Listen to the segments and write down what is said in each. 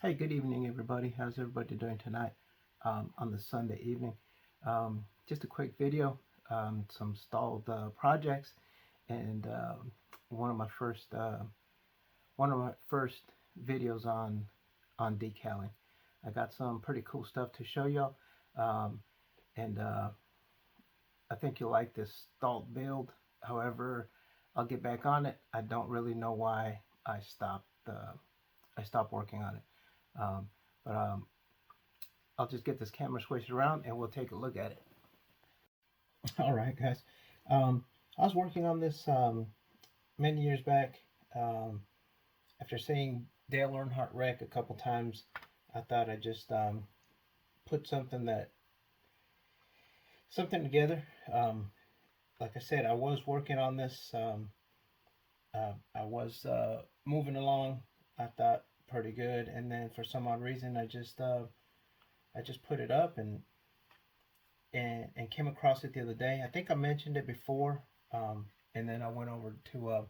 Hey, good evening, everybody. How's everybody doing tonight on the Sunday evening? Just a quick video, some stalled projects, and one of my first one of my first videos on decaling. I got some pretty cool stuff to show y'all, um, and I think you'll like this stalled build. However, I'll get back on it. I don't really know why I stopped working on it. Um, but I'll just get this camera switched around and we'll take a look at it. All right, guys. Um, I was working on this many years back. Um, After seeing Dale Earnhardt wreck a couple times, I thought I'd just put something together. Like I said, I was working on this. I was moving along. I thought pretty good, and then for some odd reason, I just put it up and came across it the other day. I think I mentioned it before, and then I went over to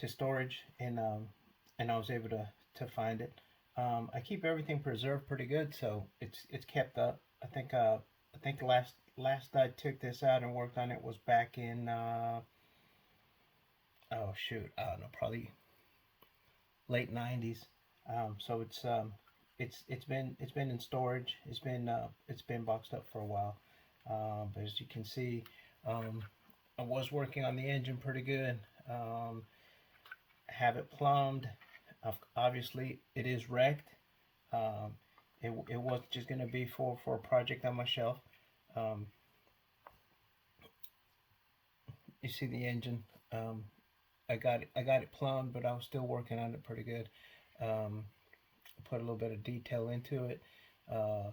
storage and I was able to find it. I keep everything preserved pretty good, so it's kept up. I think last I took this out and worked on it was back in oh shoot, I don't know, probably late '90s. So it's been in storage. It's been boxed up for a while. But as you can see, um, I was working on the engine pretty good. Have it plumbed. Obviously, it is wrecked. Um, it was just going to be for a project on my shelf. Um, you see the engine. I got it plumbed, but I was still working on it pretty good. Um, put a little bit of detail into it. Uh,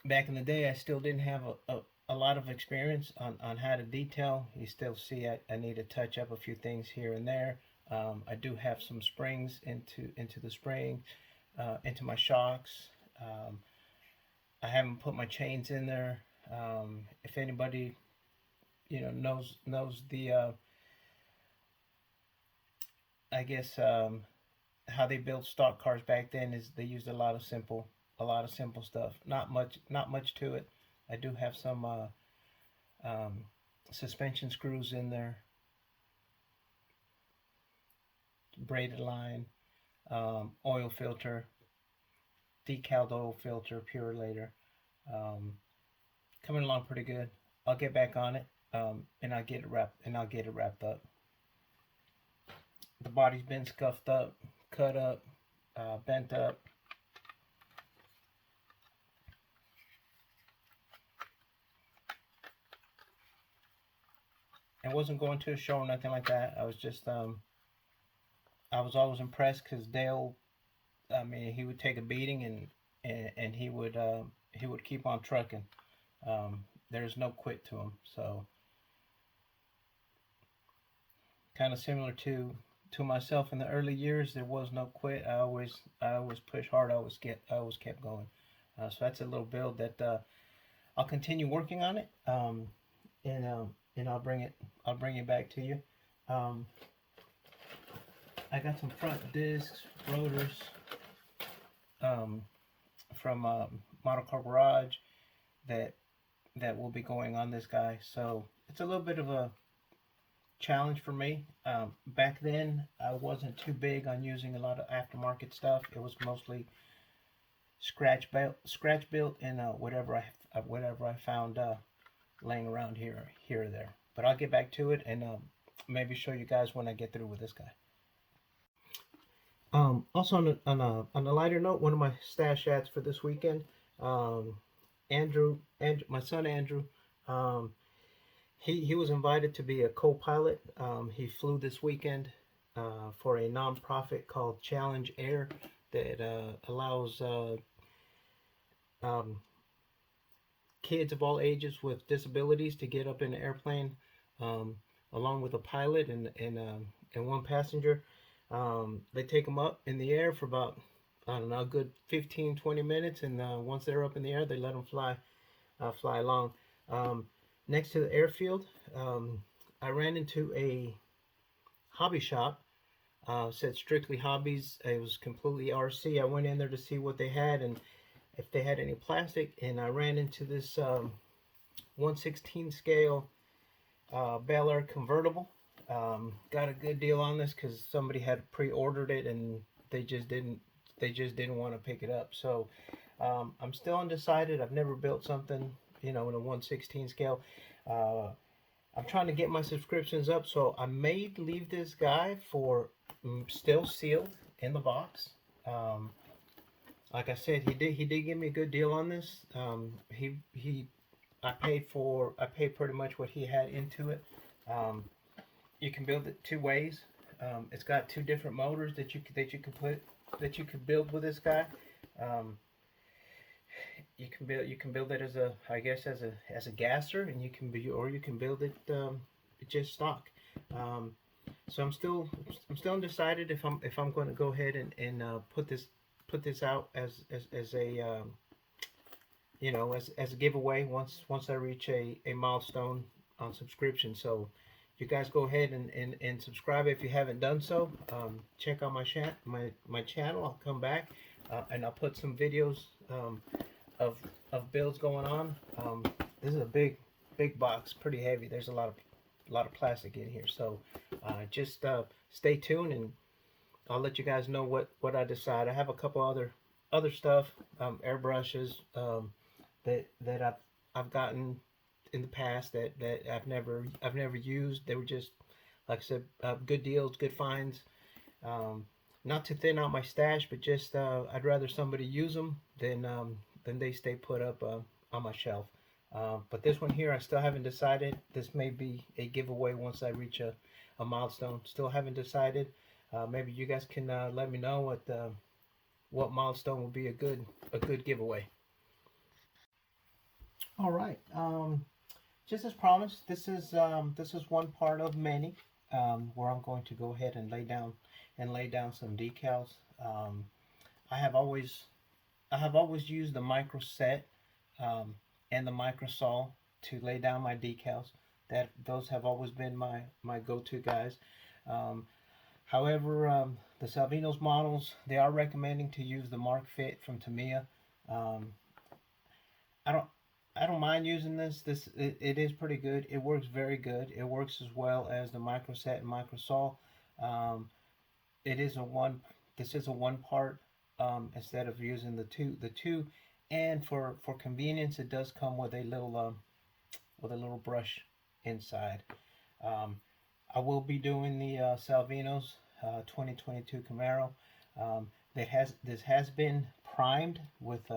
Back in the day, I still didn't have a lot of experience on how to detail. You still see I need to touch up a few things here and there. I do have some springs into the spring, into my shocks. Um, I haven't put my chains in there. If anybody knows the I guess how they built stock cars back then is they used a lot of simple stuff. Not much to it. I do have some um, suspension screws in there, braided line, oil filter, decaled oil filter, pure later. Um, Coming along pretty good. I'll get back on it, and I'll get it wrapped up. The body's been scuffed up, cut up, bent up. I wasn't going to a show or nothing like that. I was always impressed because Dale, I mean, he would take a beating and he would keep on trucking. There's no quit to him. So kind of similar to myself in the early years, there was no quit. I always push hard. I always kept going. So that's a little build that I'll continue working on it, and I'll bring it back to you. Um, I got some front discs, rotors, um, from Model Car Garage that will be going on this guy. So it's a little bit of a challenge for me. Back then, I wasn't too big on using a lot of aftermarket stuff. It was mostly scratch built, and whatever I found laying around here or there. But I'll get back to it and maybe show you guys when I get through with this guy. Also on a lighter note, one of my stash ads for this weekend, um, Andrew, my son Andrew, um, he was invited to be a co-pilot. He flew this weekend for a nonprofit called Challenge Air that allows um, kids of all ages with disabilities to get up in an airplane, um, along with a pilot and one passenger. They take them up in the air for about, I don't know, a good 15-20 minutes, and once they're up in the air, they let them fly along. Next to the airfield, I ran into a hobby shop Said strictly hobbies. It was completely RC. I went in there to see what they had and if they had any plastic, and I ran into this 1/16 scale Bel Air convertible. Got a good deal on this because somebody had pre-ordered it and they just didn't want to pick it up. So I'm still undecided. I've never built something, in a 1/16 scale. Uh, I'm trying to get my subscriptions up, so I may leave this guy for still sealed in the box. Um, like I said, he did give me a good deal on this. He I paid pretty much what he had into it. Um, you can build it two ways. It's got two different motors that you can build with this guy. Um, you can build it as a, I guess, as a gasser, and you can build it just stock. Um, so I'm still undecided if I'm going to go ahead and put this out as a as a giveaway once I reach a milestone on subscription. So you guys go ahead and subscribe if you haven't done so. Check out my channel. I'll come back and I'll put some videos of builds going on. This is a big box, pretty heavy. There's a lot of plastic in here. So just stay tuned and I'll let you guys know what I decide. I have a couple other stuff, airbrushes that I've gotten in the past that I've never used. They were just, like I said, good deals, good finds. Not to thin out my stash, but just I'd rather somebody use them than they stay put up on my shelf. But this one here, I still haven't decided. This may be a giveaway once I reach a milestone. Still haven't decided. Maybe you guys can let me know what milestone would be a good giveaway. All right. Just as promised, this is one part of many where I'm going to go ahead and lay down some decals. Um, I have always used the micro set and the micro saw to lay down my decals. Those have always been my go-to guys. Um, However, the Salvino's models, they are recommending to use the Mark Fit from Tamiya. Um, I don't I don't mind using this. It is pretty good. It works very good. It works as well as the micro set and micro saw. Um, it is a one. This is a one part instead of using the two. And for convenience, it does come with a little brush inside. Um, I will be doing the Salvino's 2022 Camaro. This has been primed with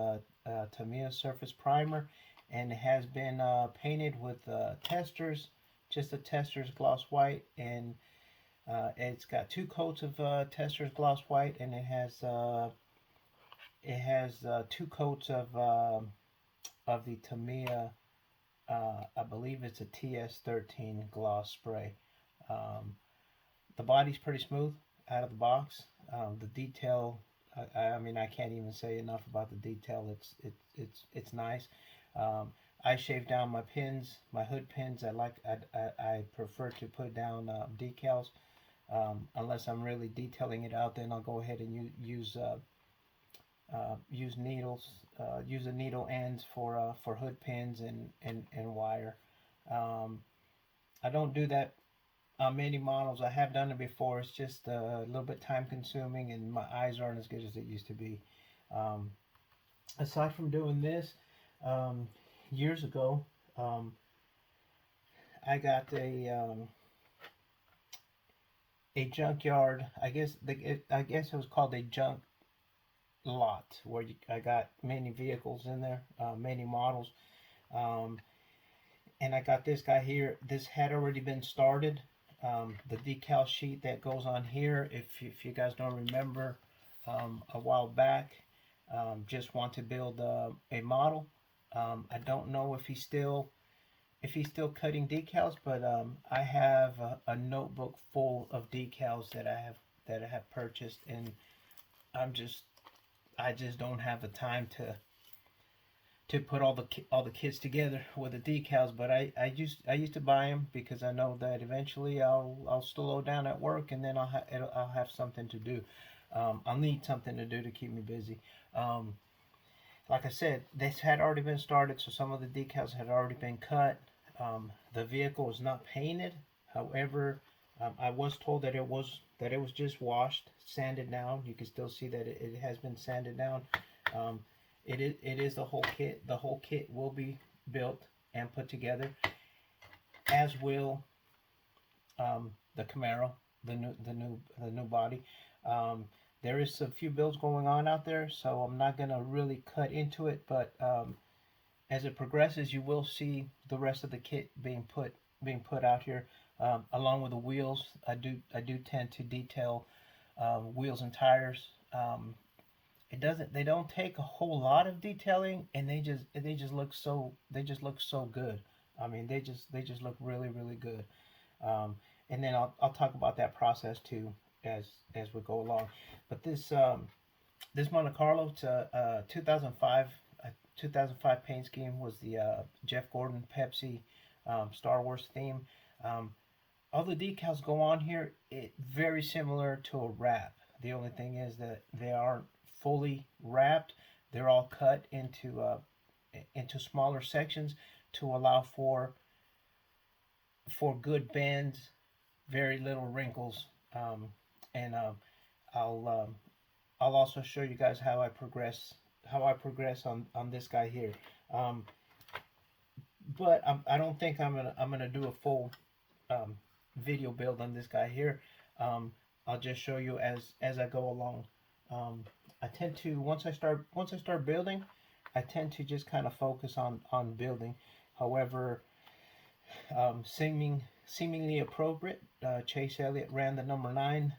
Tamiya Surface Primer, and it has been painted with testers, just a testers gloss white, and it's got two coats of testers gloss white, and it has two coats of the Tamiya. I believe it's a TS13 gloss spray. Um, the body's pretty smooth out of the box. The detail, I mean, I can't even say enough about the detail. It's nice. I shave down my pins, my hood pins. I prefer to put down decals. Unless I'm really detailing it out, then I'll go ahead and use needles, use the needle ends for hood pins and wire. Um, I don't do that on many models. I have done it before. It's just a little bit time consuming, and my eyes aren't as good as it used to be. Um, Aside from doing this, years ago, um, I got a junkyard. I guess it was called a junk lot, where I got many vehicles in there, many models. Um, and I got this guy here. This had already been started. The decal sheet that goes on here, if you guys don't remember, a while back, just want to build a model. I don't know if he's still cutting decals, but I have a notebook full of decals that I have purchased, and I just don't have the time to put all the kits together with the decals. But I used to buy them because I know that eventually I'll slow down at work, and then I'll have something to do. I'll need something to do to keep me busy. Um, like I said, this had already been started, so some of the decals had already been cut. The vehicle was not painted. However, I was told that it was just washed, sanded down. You can still see that it has been sanded down. Um, it is the whole kit. The whole kit will be built and put together, as will the Camaro, the new body. Um, there is a few builds going on out there, so I'm not gonna really cut into it. But as it progresses, you will see the rest of the kit being put out here, along with the wheels. I do tend to detail wheels and tires. It doesn't they don't take a whole lot of detailing, and they just look so good. I mean, they just look really good. um, and then I'll talk about that process too as we go along. But this Monte Carlo to 2005 2005 paint scheme was the Jeff Gordon Pepsi Star Wars theme. Um, all the decals go on here. It very similar to a wrap. The only thing is that they aren't fully wrapped. They're all cut into smaller sections to allow for good bends, very little wrinkles, and I'll I'll also show you guys how I progress on this guy here. Um, but I don't think I'm gonna do a full um, video build on this guy here. I'll just show you as I go along. I tend to once I start building, I tend to just kind of focus on building. However, seemingly appropriate. Chase Elliott ran the number 9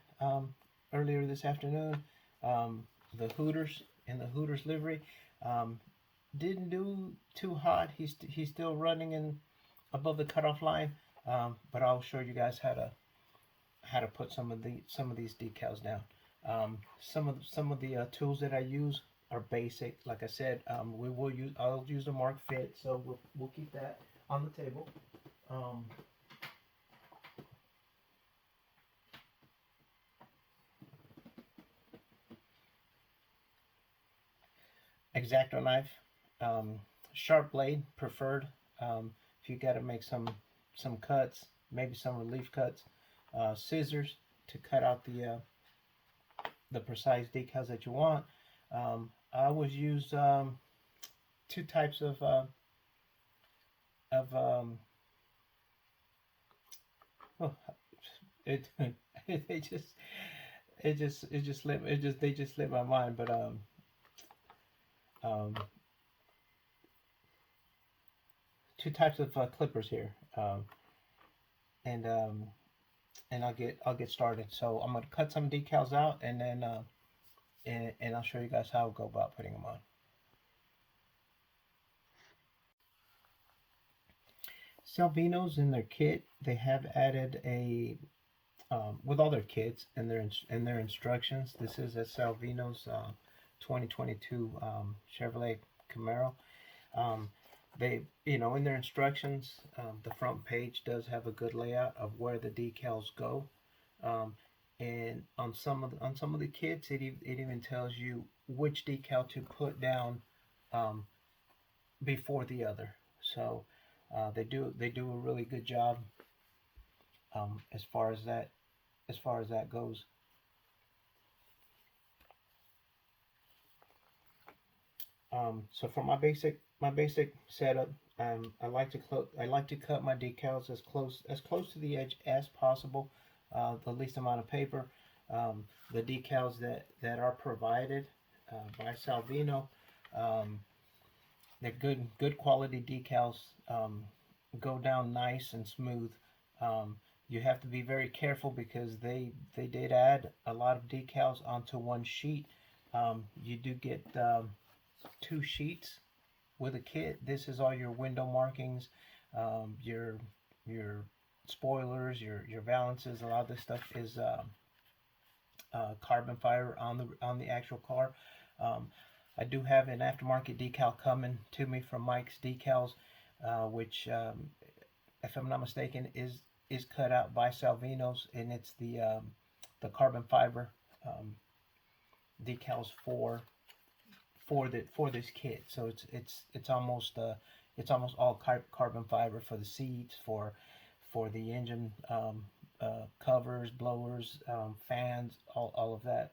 earlier this afternoon. The Hooters in the Hooters livery. Um, didn't do too hot. He's still running in above the cutoff line. But I'll show you guys how to put some of these decals down. Some of the tools that I use are basic. Like I said, I'll use a Mark Fit, so we'll keep that on the table. Um, X-Acto knife, sharp blade preferred. If you got to make some cuts, maybe some relief cuts. Scissors to cut out the precise decals that you want. I always use two types of oh, it it just it just slipped it just they just slipped my mind. But um, two types of clippers here. And I'll get started. So I'm gonna cut some decals out, and then and I'll show you guys how I go about putting them on. Salvinos in their kit, they have added a with all their kits and their instructions. This is a Salvino's 2022 Chevrolet Camaro. Um, they, in their instructions, the front page does have a good layout of where the decals go. Um, and on some of the kits, it even tells you which decal to put down um, before the other. So they do a really good job as far as that goes. So for my basic setup, I like to cut my decals as close to the edge as possible, the least amount of paper. The decals that are provided by Salvino, um, they're good quality decals. Go down nice and smooth. Um, you have to be very careful because they did add a lot of decals onto one sheet. You do get 2 sheets with a kit. This is all your window markings, your spoilers, your valances. A lot of this stuff is carbon fiber on the actual car. Um, I do have an aftermarket decal coming to me from Mike's Decals, which, if I'm not mistaken, is cut out by Salvino's, and it's the carbon fiber um, decals for this kit. So it's almost all carbon fiber for the seats, for the engine covers, blowers, fans, all of that.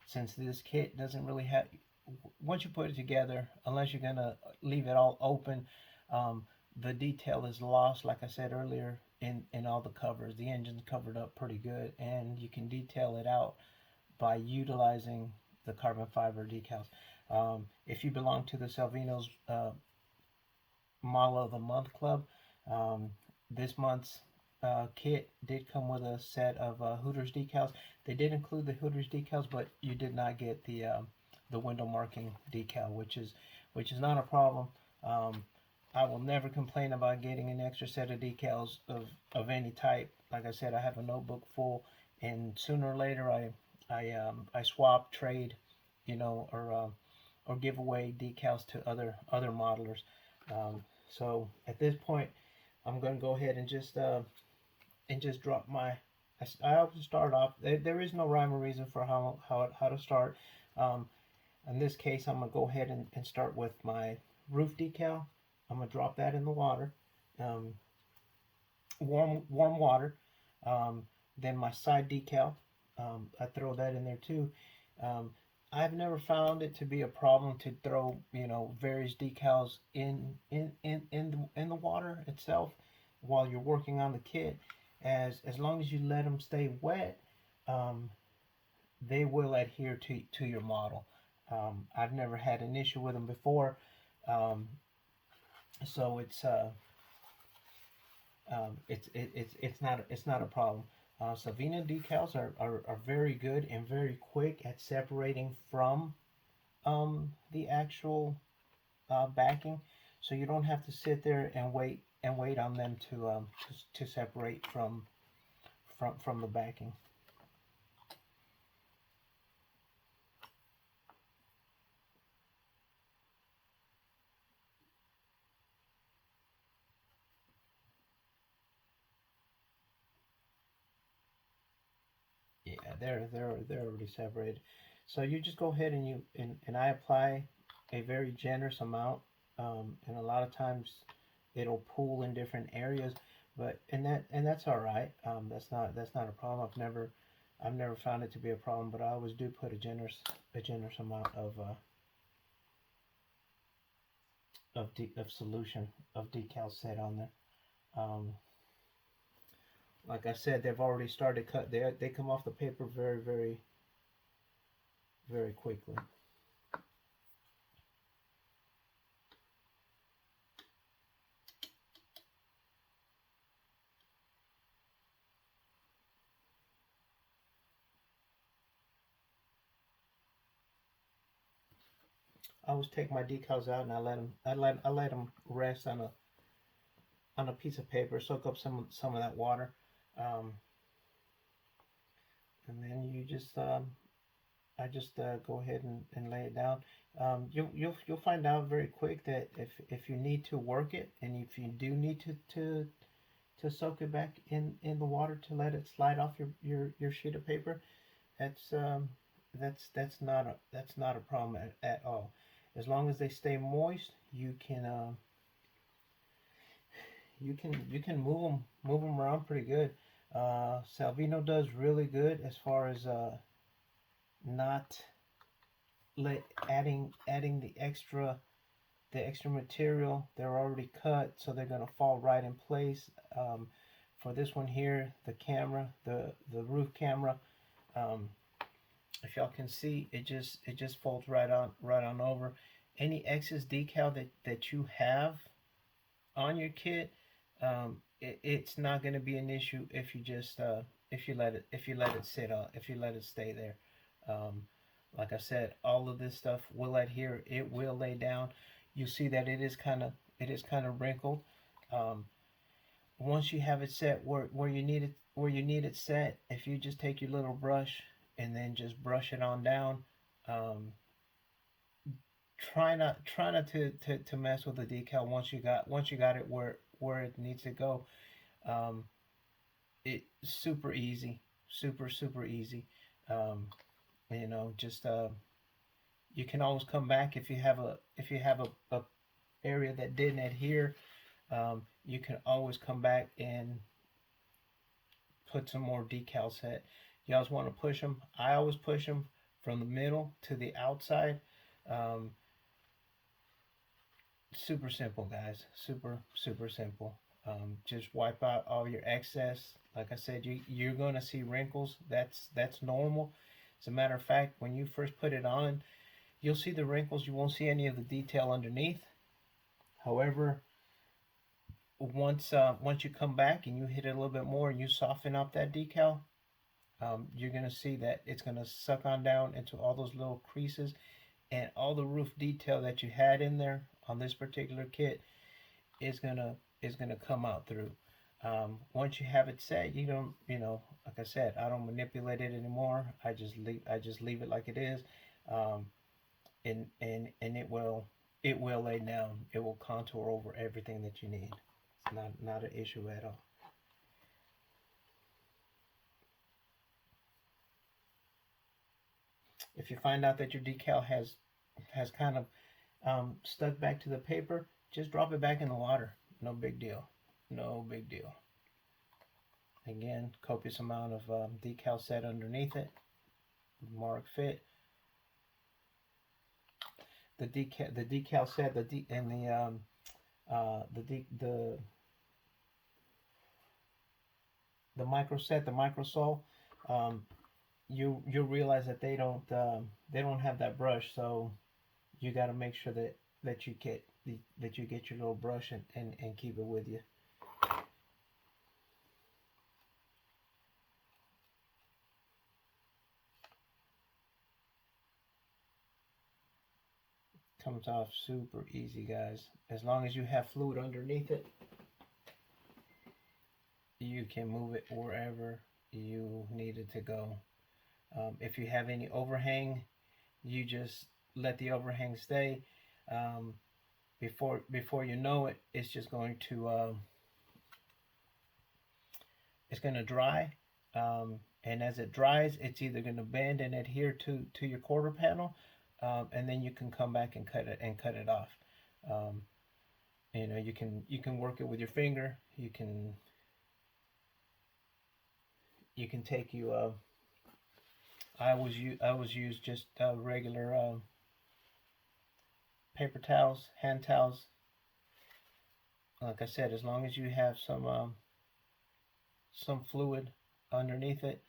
Since this kit doesn't really have, once you put it together, unless you're gonna leave it all open, um, the detail is lost. Like I said earlier, in all the covers, the engine's covered up pretty good, and you can detail it out by utilizing the carbon fiber decals. If you belong to the Salvino's Model of the Month Club, um, this month's kit did come with a set of Hooters decals. They did include the Hooters decals, but you did not get the window marking decal, which is not a problem. Um, I will never complain about getting an extra set of decals of any type. Like I said, I have a notebook full, and sooner or later I swap, trade, or give away decals to other modelers. So at this point, I'm gonna go ahead and just drop my. I always start off. There is no rhyme or reason for how to start. Um, in this case, I'm gonna go ahead and start with my roof decal. I'm gonna drop that in the water, um, warm water. Um, then my side decal, I throw that in there too. Um, I've never found it to be a problem to throw, various decals in the water itself while you're working on the kit. As long as you let them stay wet, um, they will adhere to your model. I've never had an issue with them before, um, so it's not a problem. Savina decals are very good and very quick at separating from the actual backing, so you don't have to sit there and wait on them to separate from the backing. Yeah, they're already separated. So you just go ahead and I apply a very generous amount, and a lot of times it'll pool in different areas, but and that's all right. That's not a problem. I've never found it to be a problem, but I always do put a generous amount of solution of decal set on there. Um, like I said, they've already started cut. They come off the paper very quickly. I always take my decals out and I let them rest on a piece of paper, soak up some of that water, um, and then I just go ahead and lay it down. You'll find out very quick that if you need to work it, and if you do need to soak it back in the water to let it slide off your sheet of paper, that's that's not a problem at all. As long as they stay moist, you can move them around pretty good. Salvino does really good as far as not let adding the extra material. They're already cut, so they're gonna fall right in place. For this one here, the camera, the roof camera, um, if y'all can see, it just folds right on over. Any excess decal that you have on your kit, it's not going to be an issue if you just if you let it sit on if you let it stay there. Um, like I said, all of this stuff will adhere. It will lay down. You see that it is kind of wrinkled. Um, Once you have it set where you need it set, if you just take your little brush and then just brush it on down, um, try not to mess with the decal once you got it where it needs to go. Um, it super easy, super easy. Um, just you can always come back if you have a area that didn't adhere. You can always come back and put some more decals set. You always want to push them. I always push them from the middle to the outside. Um, Super simple, guys. Super simple. Just wipe out all your excess. Like I said, you're going to see wrinkles. That's normal. As a matter of fact, when you first put it on, you'll see the wrinkles. You won't see any of the detail underneath. However, once you come back and you hit it a little bit more and you soften up that decal, you're gonna see that it's gonna suck on down into all those little creases, and all the roof detail that you had in there on this particular kit is gonna come out through. Once you have it set, you don't like I said, I don't manipulate it anymore. I just leave it like it is, um, and it will lay down. It will contour over everything that you need. It's not an issue at all. If you find out that your decal has kind of stuck back to the paper, just drop it back in the water. No big deal. No big deal. Again, copious amount of decal set underneath it. Mark fit. The decal set and the micro set, the micro sole. Um, you'll realize that they don't have that brush, so you got to make sure that you get your little brush and keep it with you. Comes off super easy, guys. As long as you have fluid underneath it, you can move it wherever you need it to go. If you have any overhang, you just let the overhang stay. Um, before you know it, it's going to dry, and as it dries, it's either going to bend and adhere to your quarter panel, and then you can come back and cut it off. Um, you can work it with your finger. You can take you. I always use just regular paper towels, hand towels. Like I said, as long as you have some fluid underneath it,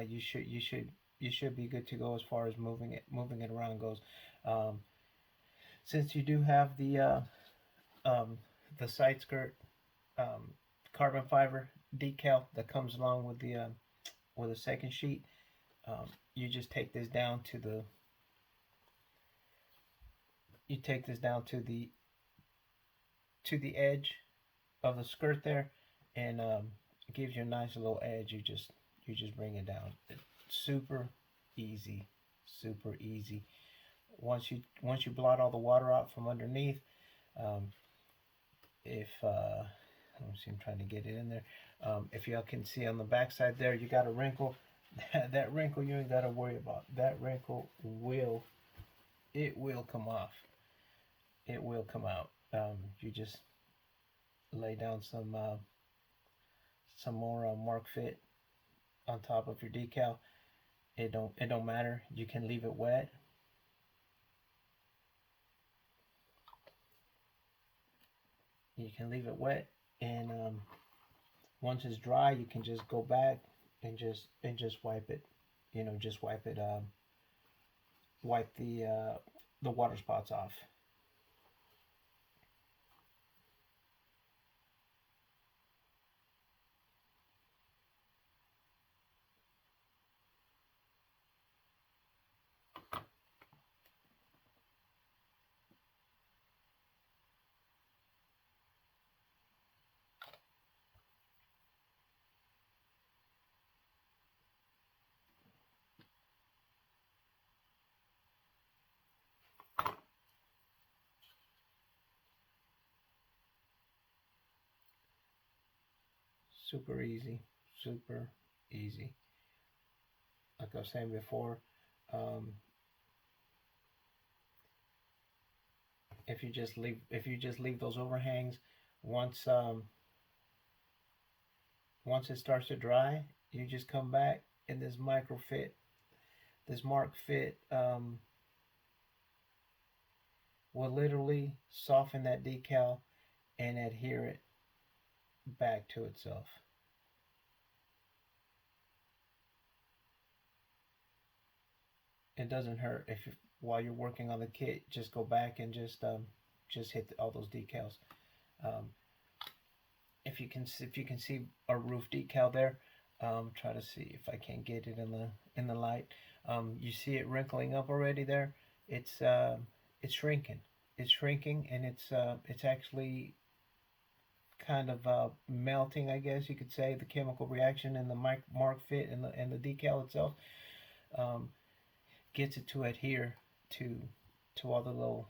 you should be good to go as far as moving it around goes. Um, since you do have um, the side skirt um, carbon fiber decal that comes along with the second sheet, you just take this down to the you take this down to the edge of the skirt there, and it gives you a nice little edge. You just bring it down. It's super easy, super easy. Once you blot all the water out from underneath, um, if let me see, I'm trying to get it in there. If y'all can see on the back side there, you got a wrinkle. That wrinkle you ain't got to worry about. That wrinkle will come off. It will come out. You just lay down some more mark fit on top of your decal. It don't matter. You can leave it wet. You can leave it wet, and once it's dry, you can just go back and just wipe it. Just wipe it. Wipe the water spots off. Super easy, super easy. Like I was saying before, um, if you just leave those overhangs, once once it starts to dry, you just come back and this micro fit, this mark fit will literally soften that decal and adhere it back to itself. It doesn't hurt if while you're working on the kit, just go back and just hit all those decals. Um, if you can see a roof decal there, try to see if I can get it in the light. You see it wrinkling up already there. It's shrinking. It's shrinking, and it's actually kind of melting, I guess you could say, the chemical reaction in the mark fit and the decal itself um, gets it to adhere to all the little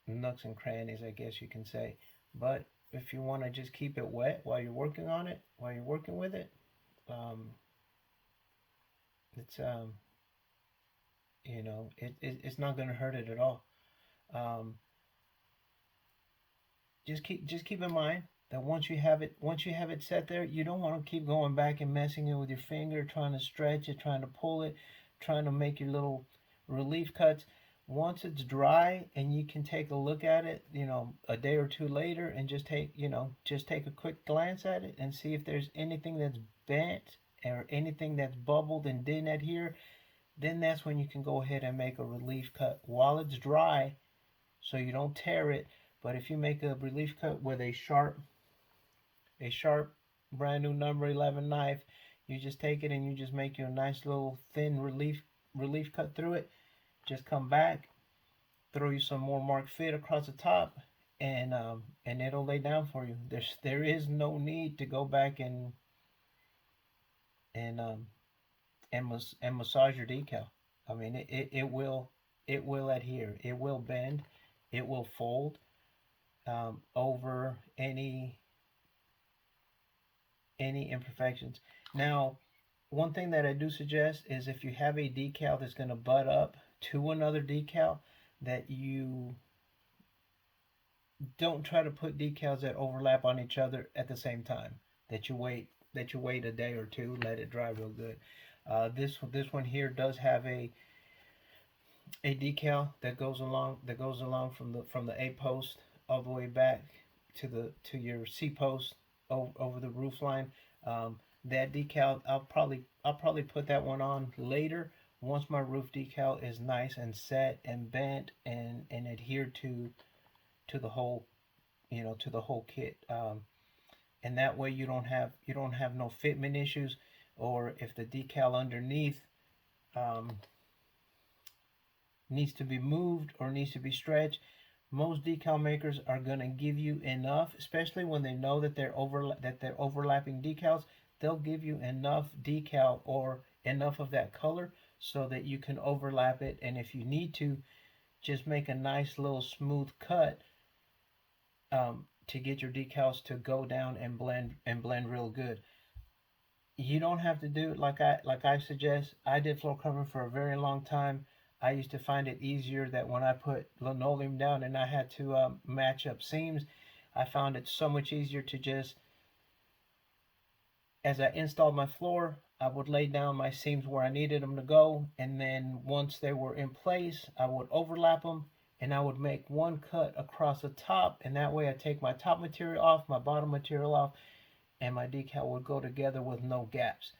nooks and crannies, I guess you can say. But if you want to just keep it wet while you're working on it, while you're working with it, um, it's it's not going to hurt it at all. Um, just keep in mind that once you have it set there, you don't want to keep going back and messing it with your finger, trying to stretch it, trying to pull it, trying to make your little relief cuts. Once it's dry and you can take a look at it, a day or two later, and just take a quick glance at it and see if there's anything that's bent or anything that's bubbled and didn't adhere, then that's when you can go ahead and make a relief cut while it's dry so you don't tear it. But if you make a relief cut with a sharp brand new number 11 knife, you just take it and you just make you a nice little thin relief cut through it. Just come back, throw you some more mark fit across the top, and it'll lay down for you. There is no need to go back and um and massage your decal. I mean, it will adhere, it will bend, it will fold over any imperfections. Now, one thing that I do suggest is if you have a decal that's going to butt up to another decal, that you don't try to put decals that overlap on each other at the same time. That you wait a day or two, let it dry real good. This one here does have a decal that goes along from the A post all the way back to your C post over the roof line. That decal I'll probably put that one on later once my roof decal is nice and set and bent and adhered to the whole to the whole kit. And that way you don't have no fitment issues, or if the decal underneath um, needs to be moved or needs to be stretched. Most decal makers are going to give you enough, especially when they know that they're overlapping decals. They'll give you enough decal or enough of that color so that you can overlap it, and if you need to, just make a nice little smooth cut to get your decals to go down and blend real good. You don't have to do it like I suggest. I did floor covering for a very long time. I used to find it easier that when I put linoleum down and I had to match up seams, I found it so much easier to just, as I installed my floor, I would lay down my seams where I needed them to go, and then once they were in place, I would overlap them, and I would make one cut across the top, and that way I take my top material off, my bottom material off, and my decal would go together with no gaps.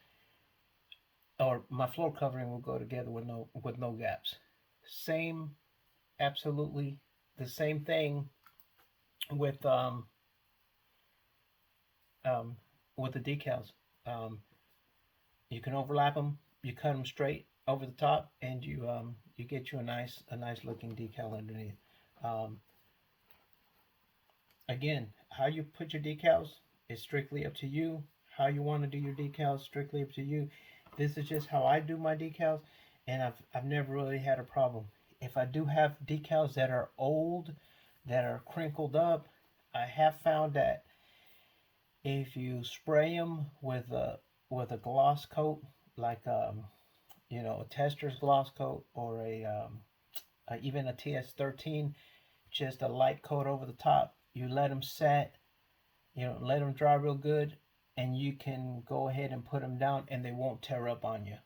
Or my floor covering will go together with no gaps. Same, absolutely the same thing with um, with the decals. You can overlap them, you cut them straight over the top, and you get you a nice looking decal underneath. Um, Again, how you put your decals is strictly up to you. How you want to do your decals, strictly up to you. This is just how I do my decals, and I've never really had a problem. If I do have decals that are old, that are crinkled up, I have found that If you spray them with a gloss coat, like a tester's gloss coat, or even a TS13, just a light coat over the top. You let them set, let them dry real good, and you can go ahead and put them down, and they won't tear up on you.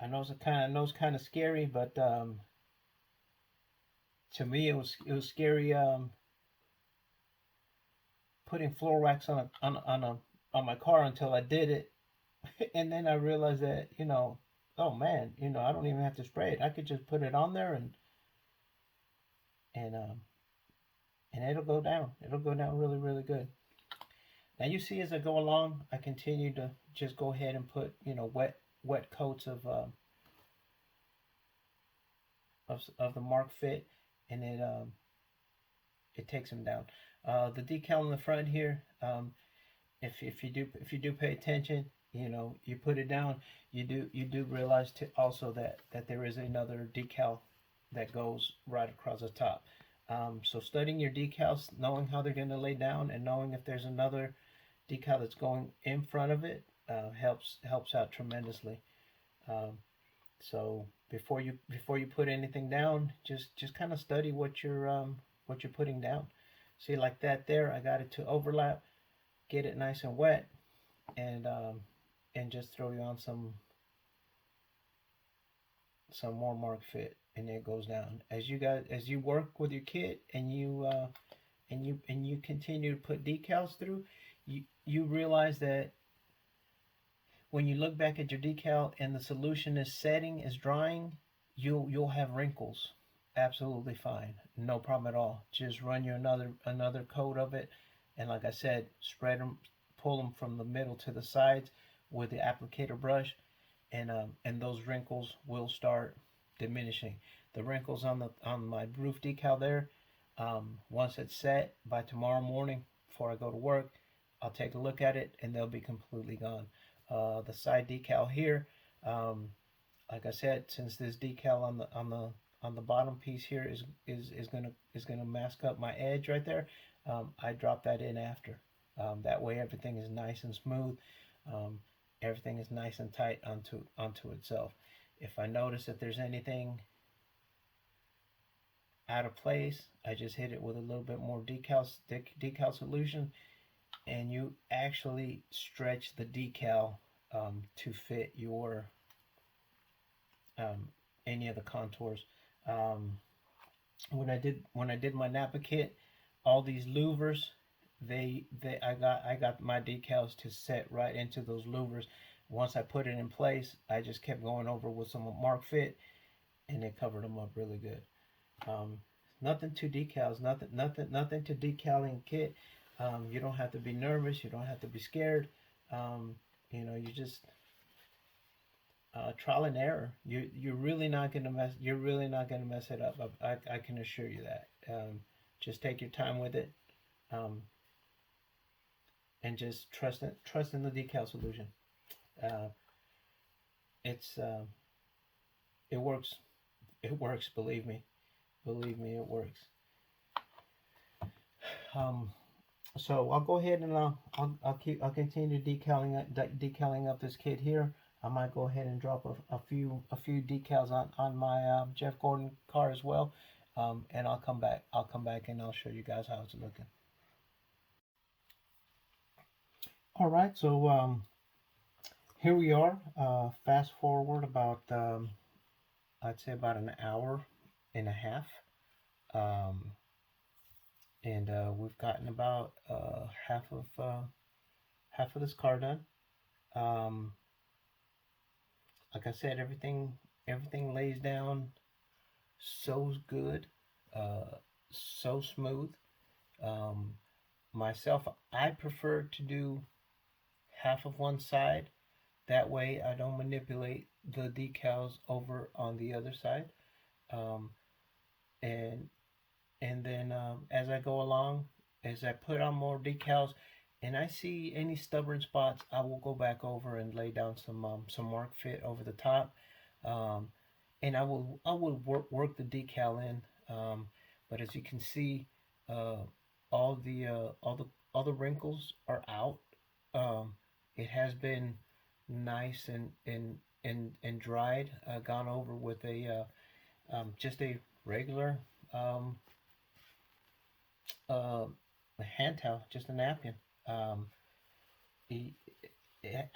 I know it's kind of scary, but to me it was scary putting floor wax on my car until I did it, and then I realized that oh man, I don't even have to spray it. I could just put it on there and um, and it'll go down. It'll go down really really good. Now you see as I go along, I continue to just go ahead and put wet coats of the Mark Fit, and it takes them down. The decal in the front here, if you do pay attention, you put it down. You do realize also that there is another decal that goes right across the top. So studying your decals, knowing how they're going to lay down, and knowing if there's another decal that's going in front of it helps out tremendously. Um, so before you put anything down, just kind of study what you're putting down. See, like that there, I got it to overlap, get it nice and wet, and just throw you on some more Mark Fit, and it goes down. As you work with your kit, and you continue to put decals through, you realize that when you look back at your decal and the solution is setting, is drying, you'll have wrinkles. Absolutely fine, no problem at all. Just run you another coat of it, and like I said, spread them, pull them from the middle to the sides with the applicator brush, and those wrinkles will start diminishing. The wrinkles on my roof decal there, once it's set by tomorrow morning before I go to work, I'll take a look at it and they'll be completely gone. The side decal here, um, like I said, since this decal on the bottom piece here is gonna mask up my edge right there, I drop that in after. That way everything is nice and smooth. Um, Everything is nice and tight onto itself. If I notice that there's anything out of place, I just hit it with a little bit more decal solution, and you actually stretch the decal to fit your um, any of the contours. Um, when I did my Napa kit, all these louvers, they I got my decals to set right into those louvers. Once I put it in place, I just kept going over with some Mark Fit, and it covered them up really good. Um, Nothing to decals, nothing to decaling kit. You don't have to be nervous. You don't have to be scared. You just trial and error. You're really not gonna mess it up. I can assure you that. Just take your time with it, um, and just trust in the decal solution. Uh, it's it works. It works. Believe me, it works. Um, so I'll go ahead and I'll continue decaling up this kit here. I might go ahead and drop a few decals on my Jeff Gordon car as well, and I'll come back and I'll show you guys how it's looking. All right, so here we are. Fast forward about I'd say about an hour and a half, um, and we've gotten about half of this car done. Um, like I said, everything lays down so good, uh, so smooth. Um, Myself, I prefer to do half of one side. That way, I don't manipulate the decals over on the other side. Um, and and then as I go along, as I put on more decals, and I see any stubborn spots, I will go back over and lay down some Mark Fit over the top, um, and I will work the decal in. But as you can see, uh, all the all the wrinkles are out. Um, it has been nice and dried, gone over with a just a regular um, uh, hand towel, just a napkin. Um, it,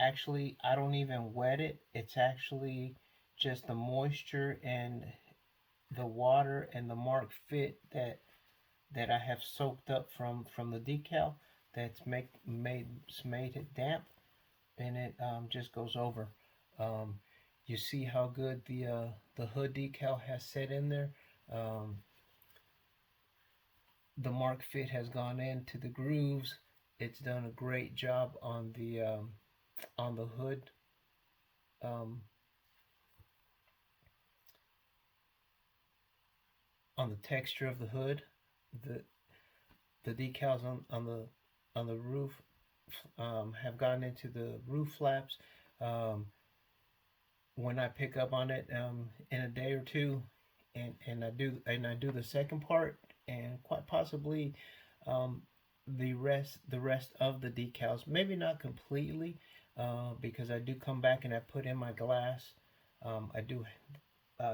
actually, I don't even wet it. It's actually just the moisture and the water and the mark fit that I have soaked up from the decal that's made it damp, and it just goes over. Um, you see how good the hood decal has set in there. Um, the mark fit has gone into the grooves. It's done a great job on the hood, um, on the texture of the hood. The the decals on the roof have gone into the roof flaps. Um, when I pick up on it in a day or two, and I do the second part, and quite possibly um, the rest of the decals, maybe not completely, because I do come back and I put in my glass. I do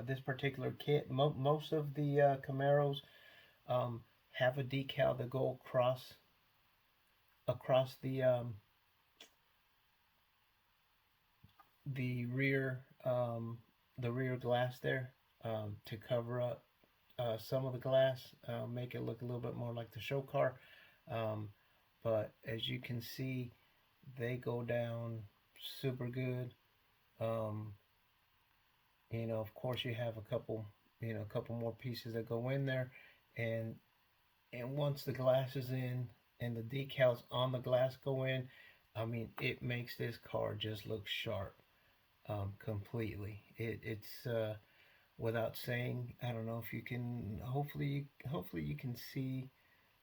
this particular kit. Most of the Camaros um, have a decal that go across the rear the rear glass there, to cover up some of the glass, make it look a little bit more like the show car. Um, but as you can see, they go down super good. Um, of course, you have a couple more pieces that go in there, and once the glass is in and the decals on the glass go in, I mean, it makes this car just look sharp, completely. It's without saying. I don't know if you can. Hopefully you can see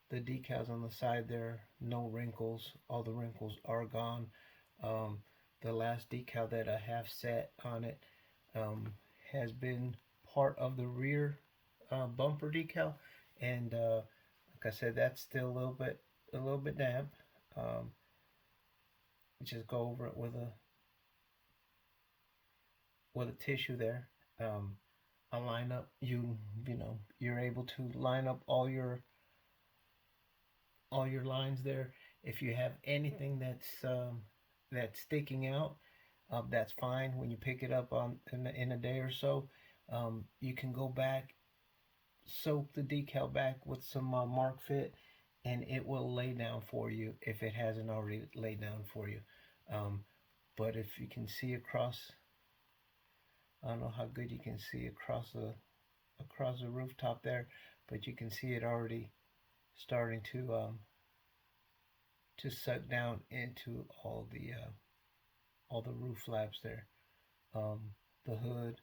the decals on the side there. No wrinkles. All the wrinkles are gone. Um, the last decal that I have set on it um, has been part of the rear bumper decal, and like I said, that's still a little bit damp. Um, just go over it with a tissue there. Um, I line up you're able to line up all your lines there. If you have anything that's sticking out, that's fine. When you pick it up in a day or so, you can go back, soak the decal back with some mark fit, and it will lay down for you if it hasn't already laid down for you. Um, but if you can see across, I don't know how good you can see across the rooftop there, but you can see it already starting to suck down into all the roof flaps there. Um, the hood,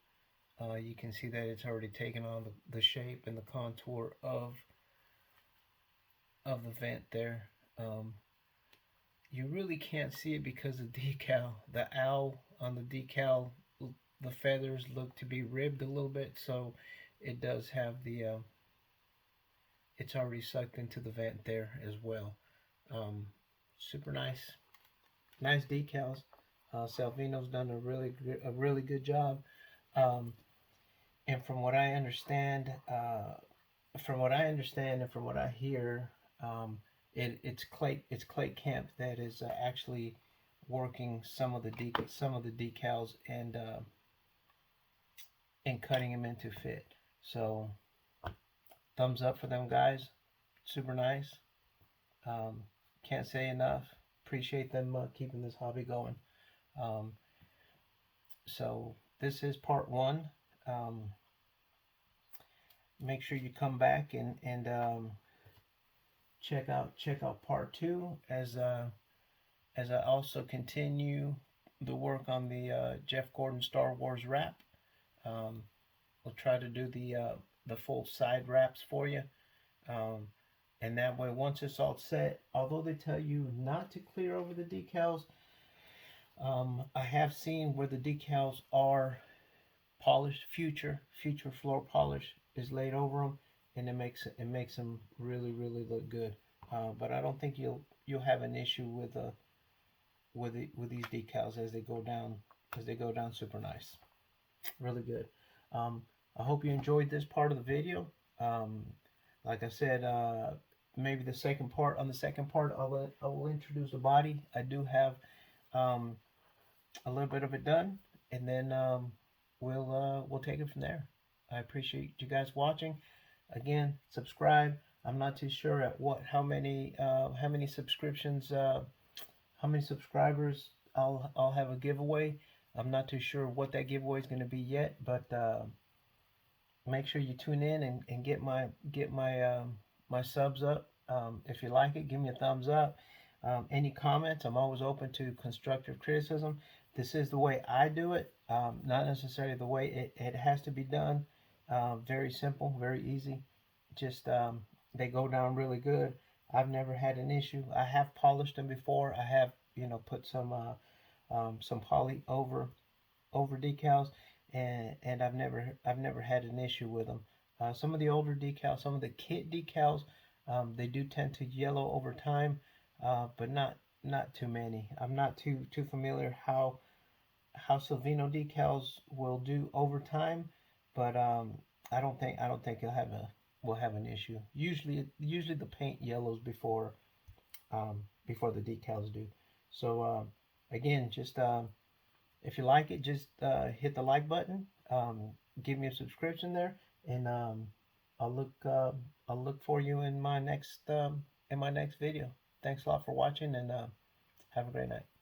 you can see that it's already taken on the shape and the contour of the vent there. Um, you really can't see it because the owl on the decal, the feathers look to be ribbed a little bit, so it does have it's already sucked into the vent there as well. Um, super nice decals. Salvino's done a really good job. Um, and from what I understand and from what I hear, it's Clay Camp that is actually working some of the decals and cutting them into fit. So thumbs up for them guys. Super nice. Um, can't say enough. Appreciate them keeping this hobby going. Um, so this is part one. Um, make sure you come back and check out part two as I also continue the work on the Jeff Gordon Star Wars wrap. Um, we'll try to do the full side wraps for you. Um, and that way, once it's all set, although they tell you not to clear over the decals, I have seen where the decals are polished, future floor polish is laid over them, and it makes them really look good. but I don't think you'll have an issue with these decals as they go down super nice. Really good. Um, I hope you enjoyed this part of the video. Um, like I said, maybe the second part. On the second part, I will introduce the body. I do have um, a little bit of it done, and then we'll take it from there. I appreciate you guys watching. Again, subscribe. I'm not too sure at what how many subscriptions how many subscribers I'll have a giveaway. I'm not too sure what that giveaway is going to be yet, but make sure you tune in and get my subs up. If you like it, give me a thumbs up. Any comments? I'm always open to constructive criticism. This is the way I do it, not necessarily the way it has to be done. Very simple, very easy. Just they go down really good. I've never had an issue. I have polished them before. I have put some poly over decals, and I've never had an issue with them. Some of the older decals, some of the kit decals, they do tend to yellow over time, but not too many. I'm not too familiar how Silvino decals will do over time, but I don't think you'll have a will have an issue. Usually the paint yellows before the decals do. So again, just if you like it, just hit the like button. Give me a subscription there, and I'll look uh, I'll look for you in my next video. Thanks a lot for watching, and have a great night.